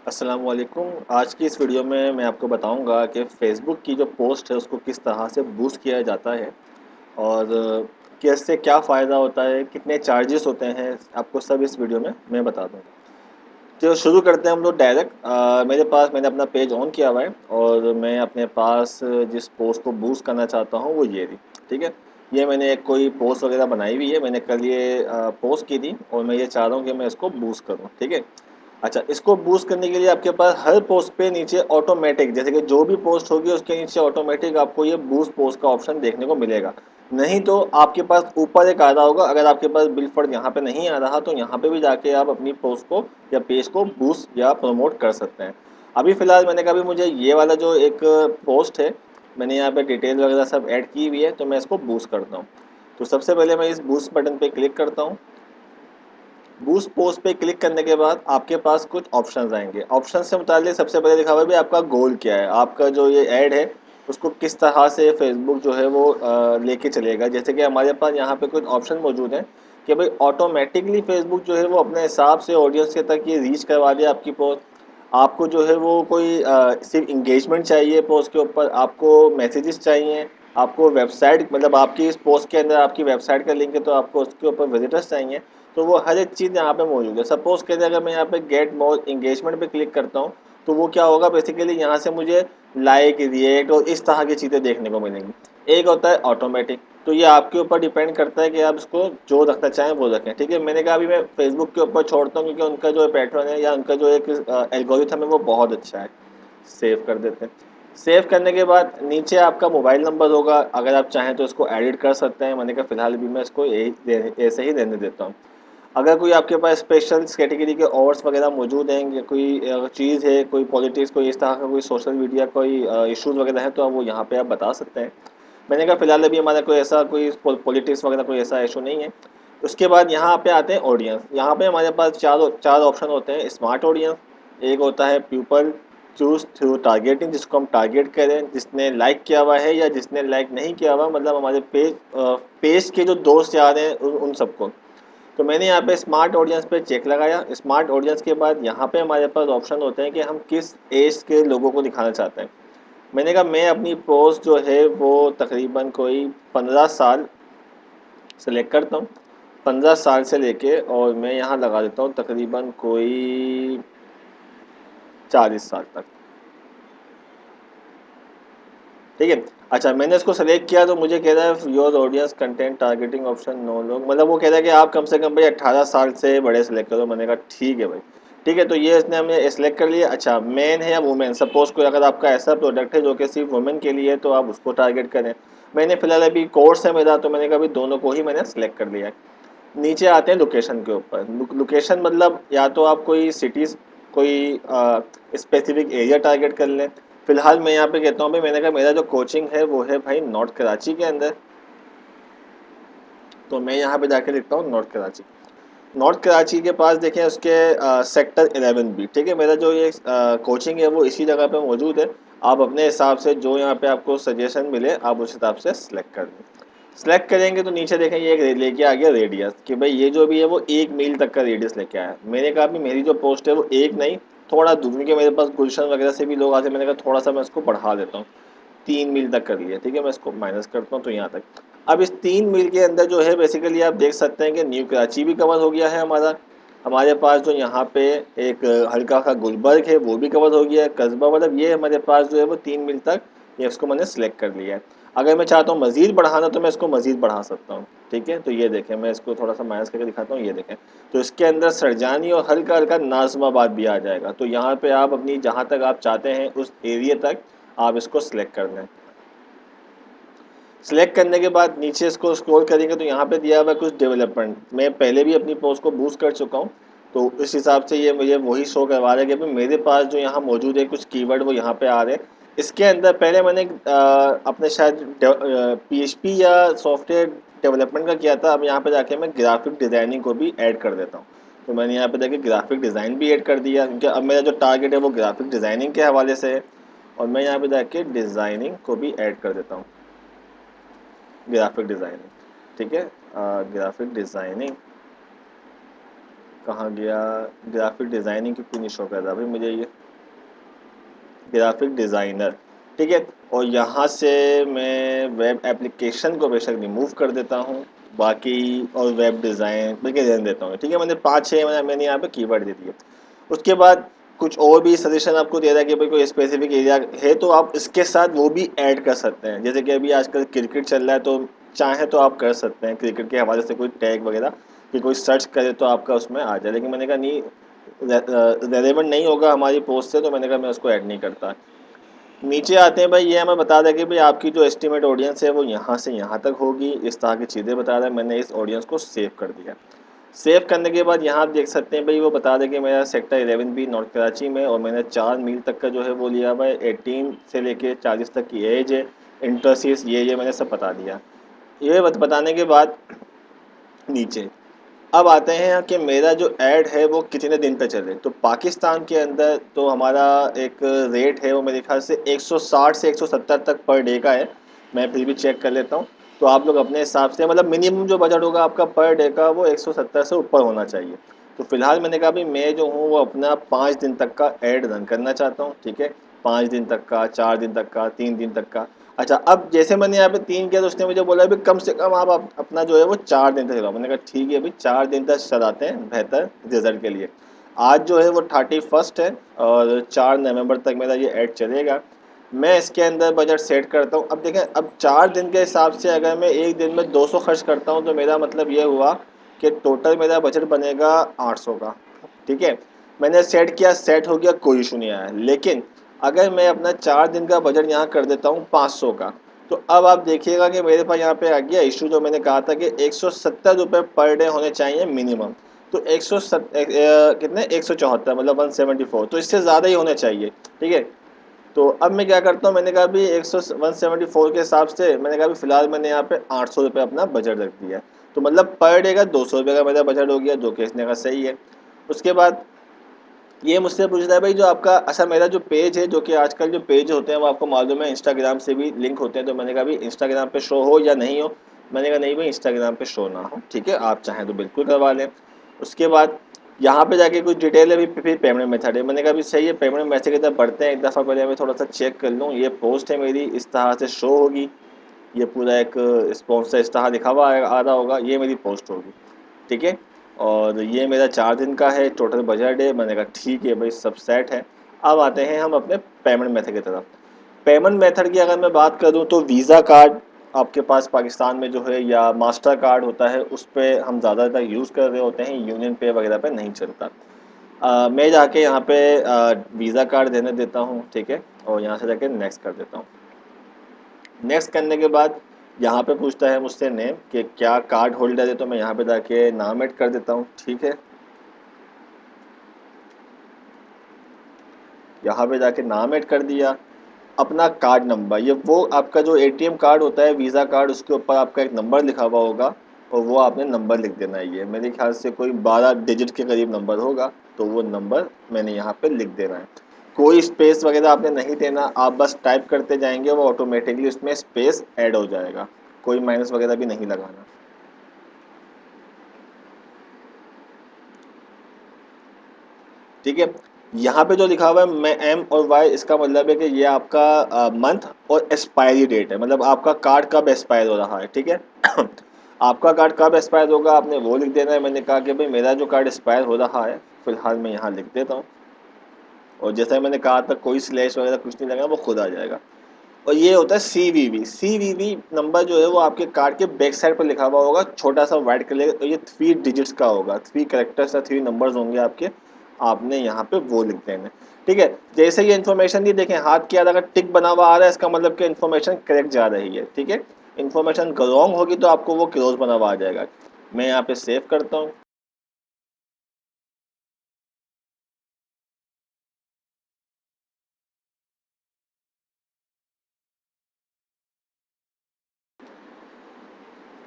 अस्सलाम वालेकुम। आज की इस वीडियो में मैं आपको बताऊंगा कि फ़ेसबुक की जो पोस्ट है उसको किस तरह से बूस्ट किया जाता है और कैसे क्या फ़ायदा होता है, कितने चार्जेस होते हैं, आपको सब इस वीडियो में मैं बता दूंगा। तो शुरू करते हैं हम लोग डायरेक्ट। मेरे पास मैंने अपना पेज ऑन किया हुआ है और मैं अपने पास जिस पोस्ट को बूस्ट करना चाहता हूँ वो ये रही। ठीक है, ये मैंने एक कोई पोस्ट वगैरह बनाई हुई है, मैंने कल ये पोस्ट की थी और मैं ये चाह रहा हूँ कि मैं इसको बूस्ट करूँ। ठीक है, अच्छा, इसको बूस्ट करने के लिए आपके पास हर पोस्ट पे नीचे ऑटोमेटिक, जैसे कि जो भी पोस्ट होगी उसके नीचे ऑटोमेटिक आपको ये बूस्ट पोस्ट का ऑप्शन देखने को मिलेगा। नहीं तो आपके पास ऊपर एक आ रहा होगा। अगर आपके पास बिलफर्ड यहाँ पे नहीं आ रहा तो यहाँ पे भी जाके आप अपनी पोस्ट को या पेज को बूस्ट या प्रमोट कर सकते हैं। अभी फिलहाल मैंने कहा भी मुझे ये वाला जो एक पोस्ट है, मैंने यहाँ पे डिटेल वगैरह सब ऐड की हुई है, तो मैं इसको बूस्ट करता हूँ। तो सबसे पहले मैं इस बूस्ट बटन पे क्लिक करता हूँ। बूस्ट पोस्ट पे क्लिक करने के बाद आपके पास कुछ ऑप्शंस आएंगे। ऑप्शन से मुतालिक सबसे पहले लिखा हुआ है भी आपका गोल क्या है, आपका जो ये ऐड है उसको किस तरह से फेसबुक जो है वो लेके चलेगा। जैसे कि हमारे पास यहाँ पे कुछ ऑप्शन मौजूद हैं कि भाई ऑटोमेटिकली फेसबुक जो है वो अपने हिसाब से ऑडियंस के तक ये रीच करवा दे आपकी पोस्ट। आपको जो है वो कोई सिर्फ इंगेजमेंट चाहिए पोस्ट के ऊपर, आपको मैसेजेस चाहिए, आपको वेबसाइट मतलब आपकी इस पोस्ट के अंदर आपकी वेबसाइट का लिंक है तो आपको उसके ऊपर विजिटर्स चाहिए। तो वो हर एक चीज़ यहाँ पे मौजूद है। सपोज करिए अगर मैं यहाँ पे गेट मोर इंगेजमेंट पे क्लिक करता हूँ तो वो क्या होगा, बेसिकली यहाँ से मुझे लाइक रिएक्ट और इस तरह की चीज़ें देखने को मिलेंगी। एक होता है ऑटोमेटिक, तो ये आपके ऊपर डिपेंड करता है कि आप इसको जो रखना चाहें वो रखें। ठीक है, मैंने कहा अभी मैं फेसबुक के ऊपर छोड़ता हूँ क्योंकि उनका जो पैटर्न है या उनका जो एक एल्गोरिथम है वो बहुत अच्छा है। सेव कर देते हैं। सेव करने के बाद नीचे आपका मोबाइल नंबर होगा, अगर आप चाहें तो इसको एडिट कर सकते हैं। मैंने कहा फिलहाल भी मैं इसको ऐसे ही रहने देता हूँ। अगर कोई आपके पास स्पेशल कैटेगरी के अवार्ड्स वगैरह मौजूद हैं या कोई चीज़ है, कोई पॉलिटिक्स, कोई इस तरह का कोई सोशल मीडिया कोई इश्यूज वगैरह है तो आप वो यहाँ पे आप बता सकते हैं। मैंने कहा फिलहाल अभी हमारा कोई ऐसा कोई पॉलिटिक्स वगैरह कोई ऐसा इशू नहीं है। उसके बाद यहाँ पे आते हैं ऑडियंस। यहाँ पे हमारे पास चार चार ऑप्शन होते हैं। स्मार्ट ऑडियंस, एक होता है पीपल चूज थ्रू टारगेटिंग, जिसको हम टारगेट करें, जिसने लाइक किया हुआ है या जिसने लाइक नहीं किया हुआ, मतलब हमारे पेज के जो दोस्त यार हैं उन सबको। तो मैंने यहाँ पे स्मार्ट ऑडियंस पे चेक लगाया। स्मार्ट ऑडियंस के बाद यहाँ पे हमारे पास ऑप्शन होते हैं कि हम किस एज के लोगों को दिखाना चाहते हैं। मैंने कहा मैं अपनी पोस्ट जो है वो तकरीबन कोई 15 साल सेलेक्ट करता हूँ। 15 साल से लेके और मैं यहाँ लगा देता हूँ तकरीबन कोई 40 साल तक। ठीक है, अच्छा मैंने इसको सेलेक्ट किया तो मुझे कह रहा है your audience content targeting option no लोग, मतलब वो कह रहा है कि आप कम से कम भाई 18 साल से बड़े सेलेक्ट करो। मैंने कहा ठीक है भाई। ठीक है, तो ये इसने हमने सेलेक्ट कर लिया। अच्छा, मैन है या वुमेन, सपोज कोई अगर आपका ऐसा प्रोडक्ट है जो कि सिर्फ वुमेन के लिए है तो आप उसको टारगेट करें। मैंने फिलहाल अभी कोर्स है मेरा तो मैंने कहा अभी दोनों को ही मैंने सेलेक्ट कर लिया है। नीचे आते हैं लोकेशन के ऊपर। लोकेशन मतलब या तो आप कोई सिटीज़, कोई स्पेसिफिक एरिया टारगेट कर लें। फिलहाल मैं यहाँ पे कहता हूँ भाई, मैंने कहा मेरा जो कोचिंग है वो है भाई नॉर्थ कराची के अंदर, तो मैं यहाँ पे जाके लिखता हूँ नॉर्थ कराची। नॉर्थ कराची के पास देखें उसके सेक्टर 11 भी। ठीक है, मेरा जो ये कोचिंग है वो इसी जगह पे मौजूद है। आप अपने हिसाब से जो यहाँ पे आपको सजेशन मिले आप उस हिसाब से सिलेक्ट कर लें। सेलेक्ट करेंगे तो नीचे देखें ये लेके आ गया रेडियस, कि भाई ये जो भी है वो 1 मील तक का रेडियस लेके आया। मैंने कहा भी मेरी जो पोस्ट है वो एक नहीं, थोड़ा दूर, क्योंकि मेरे पास गुलशन वगैरह से भी लोग आते हैं। मैंने कहा थोड़ा सा मैं इसको बढ़ा देता हूँ, 3 मील तक कर लिया। ठीक है, मैं इसको माइनस करता हूँ तो यहाँ तक। अब इस 3 मील के अंदर जो है बेसिकली आप देख सकते हैं कि न्यू कराची भी कवर हो गया है हमारा। हमारे पास जो यहाँ पे एक हल्का सा गुलबर्ग है वो भी कवर हो गया है, कस्बा, मतलब ये हमारे पास जो है वो 3 मील तक ये इसको मैंने सेलेक्ट कर लिया है। अगर मैं चाहता हूँ मज़ीद बढ़ाना तो मैं इसको मज़ीद बढ़ा सकता हूँ। ठीक है, तो ये देखें, मैं इसको थोड़ा सा माइनस करके दिखाता हूँ, ये देखें। तो इसके अंदर सरजानी और हल्का हल्का नाज़िमाबाद भी आ जाएगा। तो यहाँ पे आप अपनी जहाँ तक आप चाहते हैं उस एरिया तक आप इसको सिलेक्ट कर लें। सिलेक्ट करने के बाद नीचे इसको स्क्रॉल करेंगे तो यहाँ पे दिया हुआ है कुछ डेवलपमेंट। मैं पहले भी अपनी पोस्ट को बूस्ट कर चुका हूँ, तो इस हिसाब से ये मुझे वही शो करवा रहा है कि भाई मेरे पास जो यहाँ मौजूद है कुछ कीवर्ड वो यहाँ पे आ रहे हैं। इसके अंदर पहले मैंने अपने शायद पीएचपी या सॉफ्टवेयर डेवलपमेंट का किया था। अब यहाँ पे जाके मैं ग्राफिक डिज़ाइनिंग को भी ऐड कर देता हूँ। तो मैंने यहाँ पे जाके ग्राफिक डिज़ाइन भी ऐड कर दिया, क्योंकि अब मेरा जो टारगेट है वो ग्राफिक डिज़ाइनिंग के हवाले से है। और मैं यहाँ पे जाके डिज़ाइनिंग को भी ऐड कर देता हूँ, ग्राफिक डिज़ाइनिंग। ठीक है, ग्राफिक डिज़ाइनिंग कहाँ गया, ग्राफिक डिज़ाइनिंग की क्यों नहीं शो कर रहा भाई मुझे ये, ग्राफिक डिज़ाइनर, ठीक है। और यहाँ से मैं वेब एप्लीकेशन को बेशक रिमूव कर देता हूँ, बाकी और वेब डिज़ाइन बल्कि रहने देता हूँ, ठीक है। मैंने 5-6 मैंने यहाँ पे कीवर्ड दे दिए। उसके बाद कुछ और भी सजेशन आपको दे रहा है कि भाई कोई स्पेसिफिक एरिया है तो आप इसके साथ वो भी ऐड कर सकते हैं। जैसे कि अभी आजकल क्रिकेट चल रहा है तो चाहे तो आप कर सकते हैं क्रिकेट के हवाले से कोई टैग वगैरह कि कोई सर्च करे तो आपका उसमें आ जाए, लेकिन मैंने कहा नहीं, रेलेवेंट नहीं होगा हमारी पोस्ट से, तो मैंने कहा मैं उसको ऐड नहीं करता। नीचे आते हैं भाई, ये हमें बता दें कि भाई आपकी जो एस्टिमेट ऑडियंस है वो यहाँ से यहाँ तक होगी, इस तरह की चीज़ें बता रहा है। मैंने इस ऑडियंस को सेव कर दिया। सेव करने के बाद यहाँ आप देख सकते हैं भाई वो बता दें कि मेरा सेक्टर 11B नॉर्थ कराची में, और मैंने 4 मील तक का जो है वो लिया हुआ है, 18 से लेके 40 तक की एज है, इंटरसीज ये मैंने सब बता दिया। ये बताने के बाद नीचे अब आते हैं कि मेरा जो ऐड है वो कितने दिन तक चले। तो पाकिस्तान के अंदर तो हमारा एक रेट है वो मेरे ख्याल से 160 से 170 तक पर डे का है। मैं फिर भी चेक कर लेता हूँ, तो आप लोग अपने हिसाब से मतलब मिनिमम जो बजट होगा आपका पर डे का वो 170 से ऊपर होना चाहिए। तो फिलहाल मैंने कहा भाई मैं जो हूँ वो अपना 5 दिन तक का ऐड रन करना चाहता हूँ, ठीक है। 5 दिन तक का, 4 दिन तक का, 3 दिन तक का। अच्छा, अब जैसे मैंने यहाँ पे 3 किया तो उसने मुझे बोला भी कम से कम आप अपना जो है वो 4 दिन तक चलाओ। मैंने कहा ठीक है भाई 4 दिन तक चलाते हैं बेहतर रिजल्ट के लिए। आज जो है वो 31 है और 4 नवंबर तक मेरा ये ऐड चलेगा। मैं इसके अंदर बजट सेट करता हूँ। अब देखें, अब 4 दिन के हिसाब से अगर मैं एक दिन में 200 खर्च करता हूँ तो मेरा मतलब ये हुआ कि टोटल मेरा बजट बनेगा 800 का, ठीक है। मैंने सेट किया, सेट हो गया, कोई इशू नहीं आया। लेकिन अगर मैं अपना 4 दिन का बजट यहाँ कर देता हूँ 500 का, तो अब आप देखिएगा कि मेरे पास यहाँ पे आ गया इशू, जो मैंने कहा था कि 170 रुपये पर डे होने चाहिए मिनिमम। तो 170 कितने 174 मतलब 174, तो इससे ज़्यादा ही होने चाहिए, ठीक है। तो अब मैं क्या करता हूँ, मैंने कहा भी 174 के हिसाब से मैंने कहा भी फिलहाल मैंने यहाँ पे 800 रुपये अपना बजट रख दिया। तो मतलब पर डे का 200 रुपये का मेरा बजट हो गया, जो कि इसने का सही है। उसके बाद ये मुझसे पूछ रहा है भाई जो आपका, अच्छा मेरा जो पेज है, जो कि आजकल जो पेज होते हैं वो आपको मालूम है इंस्टाग्राम से भी लिंक होते हैं। तो मैंने कहा भाई इंस्टाग्राम पे शो हो या नहीं हो, मैंने कहा नहीं भाई इंस्टाग्राम पे शो ना हो, ठीक है, आप चाहें तो बिल्कुल करवा लें। उसके बाद यहाँ पे जाके कुछ डिटेल है भी, फिर पेमेंट मेथड है। मैंने कहा भी सही है, पेमेंट मेथड की तरफ बढ़ते हैं। एक दफ़ा पहले मैं थोड़ा सा चेक कर लूँ, ये पोस्ट है मेरी इस तरह से शो होगी, ये पूरा एक स्पॉन्सर इस तरह लिखा हुआ आ रहा होगा, ये मेरी पोस्ट होगी, ठीक है। और ये मेरा 4 दिन का है, टोटल बजट है। मैंने कहा ठीक है भाई सब सेट है। अब आते हैं हम अपने पेमेंट मेथड की तरफ। पेमेंट मेथड की अगर मैं बात करूँ तो वीज़ा कार्ड आपके पास पाकिस्तान में जो है, या मास्टर कार्ड होता है, उस पर हम ज़्यादातर यूज़ कर रहे होते हैं, यूनियन पे वगैरह पे नहीं चलता। मैं जाके यहाँ पे वीज़ा कार्ड देने देता हूँ, ठीक है, और यहाँ से जाके नेक्स्ट कर देता हूँ। नेक्स्ट करने के बाद यहाँ पे पूछता है मुझसे नेम कि क्या कार्ड होल्डर है, तो मैं यहाँ पे जाके नाम ऐड कर देता हूँ, ठीक है। यहाँ पे जाके नाम ऐड कर दिया। अपना कार्ड नंबर, ये वो आपका जो एटीएम कार्ड होता है वीज़ा कार्ड, उसके ऊपर आपका एक नंबर लिखा हुआ होगा और वो आपने नंबर लिख देना है। ये मेरे ख्याल से कोई 12 डिजिट के करीब नंबर होगा, तो वो नंबर मैंने यहाँ पे लिख देना है। कोई स्पेस वगैरह आपने नहीं देना, आप बस टाइप करते जाएंगे, वो ऑटोमेटिकली उसमें स्पेस ऐड हो जाएगा, कोई माइनस वगैरह भी नहीं लगाना, ठीक है। यहाँ पे जो लिखा हुआ है मैं एम और वाई, इसका मतलब है कि ये आपका मंथ और एक्सपायरी डेट है, मतलब आपका कार्ड कब एक्सपायर हो रहा है, ठीक है। आपका कार्ड कब एक्सपायर होगा आपने वो लिख देना है। मैंने कहा कि भाई मेरा जो कार्ड एक्सपायर हो रहा है फिलहाल मैं यहाँ लिख देता हूँ, और जैसा मैंने कहा था कोई स्लैश वगैरह कुछ नहीं लगना, वो खुद आ जाएगा। और ये होता है CVV नंबर, जो है वो आपके कार्ड के बैक साइड पर लिखा हुआ होगा, छोटा सा वाइट कलर, तो ये 3 डिजिट्स का होगा, 3 कैरेक्टर्स या 3 नंबर्स होंगे आपके, आपने यहाँ पे वो लिख देना, ठीक है। जैसे ये इन्फॉर्मेशन दी, देखें हाथ के आगे अगर टिक बना हुआ आ रहा है, इसका मतलब कि इन्फॉर्मेशन करेक्ट जा रही है, ठीक है। इन्फॉर्मेशन रॉन्ग होगी तो आपको वो क्लोज बना हुआ आ जाएगा। मैं यहाँ पे सेव करता हूँ।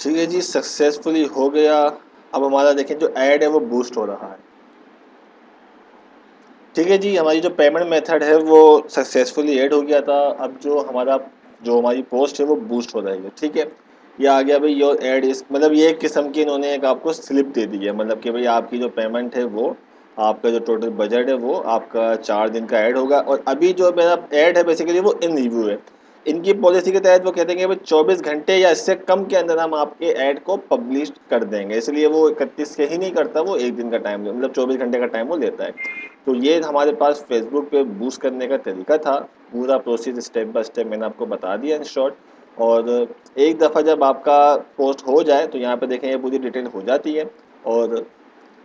ठीक है जी, सक्सेसफुली हो गया। अब हमारा देखें जो ऐड है वो बूस्ट हो रहा है, ठीक है जी। हमारी जो पेमेंट मेथड है वो सक्सेसफुली ऐड हो गया था। अब जो हमारी पोस्ट है वो बूस्ट हो रही है, ठीक है। ये आ गया भाई योर एड इस, मतलब ये एक किस्म की इन्होंने एक आपको स्लिप दे दी है, मतलब कि भाई आपकी जो पेमेंट है वो, आपका जो टोटल बजट है वो आपका 4 दिन का ऐड होगा। और अभी जो मेरा ऐड है बेसिकली वो इन रिव्यू है। इनकी पॉलिसी के तहत वो कहते हैं कि भाई 24 घंटे या इससे कम के अंदर हम आपके ऐड को पब्लिश कर देंगे, इसलिए वो 31 के ही नहीं करता, वो 1 दिन का टाइम, मतलब 24 घंटे का टाइम वो लेता है। तो ये हमारे पास फेसबुक पे बूस्ट करने का तरीका था। पूरा प्रोसेस स्टेप बाय स्टेप मैंने आपको बता दिया इन शॉर्ट। और एक दफ़ा जब आपका पोस्ट हो जाए तो यहाँ पे देखें ये पूरी डिटेल हो जाती है। और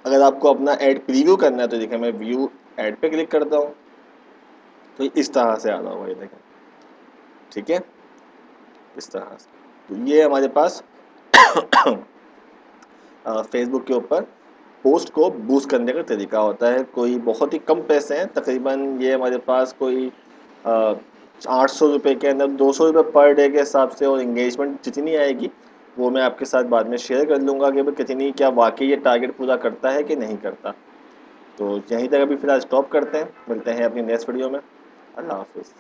अगर आपको अपना ऐड प्रीव्यू करना है तो देखें मैं व्यू ऐड पे क्लिक करता हूँ, तो इस तरह से आ रहा होगा, ये देखें, ठीक है, इस तरह से। तो ये हमारे पास फेसबुक के ऊपर पोस्ट को बूस्ट करने का तरीका होता है। कोई बहुत ही कम पैसे हैं, तकरीबन ये हमारे पास कोई 800 रुपये के अंदर 200 रुपये पर डे के हिसाब से, और इंगेजमेंट जितनी आएगी वो मैं आपके साथ बाद में शेयर कर लूँगा कि भाई कितनी, क्या वाकई ये टारगेट पूरा करता है कि नहीं करता। तो यहीं तक अभी फ़िलहाल स्टॉप करते हैं, मिलते हैं अपनी नेक्स्ट वीडियो में। अल्लाह हाफिज़।